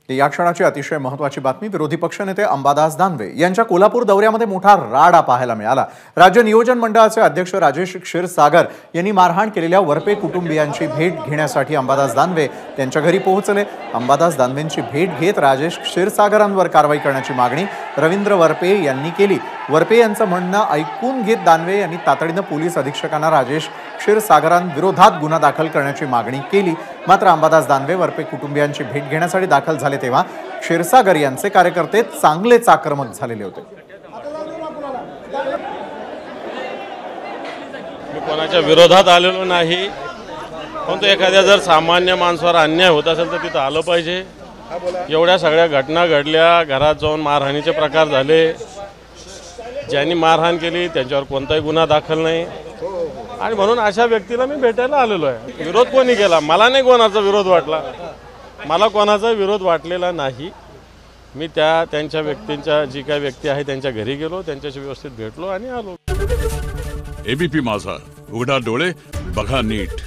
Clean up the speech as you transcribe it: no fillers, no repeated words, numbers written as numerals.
या क्षणाची अतिशय महत्त्वाची बातमी. विरोधी पक्षनेते अंबादास दानवे यांच्या कोल्हापूर दौऱ्यामध्ये मोठा राडा पाहायला मिळाला. राज्य नियोजन मंडळाचे अध्यक्ष राजेश क्षीरसागर यांनी मारहाण केलेल्या वरपे कुटुंबियांची भेट घेण्यासाठी अंबादास दानवे त्यांच्या घरी पोहोचले. अंबादास दानवेंची भेट घेत राजेश क्षीरसागरांवर कारवाई करण्याची मागणी रवींद्र वरपे यांनी केली. वरपे यांचं म्हणणं ऐकून घेत दानवे यांनी तातडीनं पोलीस अधीक्षकांना राजेश क्षीरसागरांविरोधात गुन्हा दाखल करण्याची मागणी केली. मात्र अंबादास दानवे वरपे कुटुंबियांची भेट घेण्यासाठी दाखल झाले तेव्हा क्षीरसागर यांचे कार्यकर्ते चांगलेच आक्रमक झालेले होते. मी कोणाच्या विरोधात आलेलो नाही, परंतु एखाद्या जर सामान्य माणसावर अन्याय होत असेल तर तिथं आलं पाहिजे. एवढ्या सगळ्या घटना घडल्या, घरात जाऊन मारहाणीचे प्रकार झाले, ज्यांनी मारहाण केली त्यांच्यावर कोणताही गुन्हा दाखल नाही आणि म्हणून अशा व्यक्तीला मी भेटायला आलेलो आहे. विरोध कोणी केला? मला नाही कोणाचा विरोध वाटला, मला कोणाचा विरोध वाटलेला नाही. मी त्यांच्या व्यक्तींच्या जी काही व्यक्ती आहे त्यांच्या घरी गेलो, त्यांच्याशी व्यवस्थित भेटलो आणि आलो. एबीपी माझा, उघडा डोळे बघा नीट.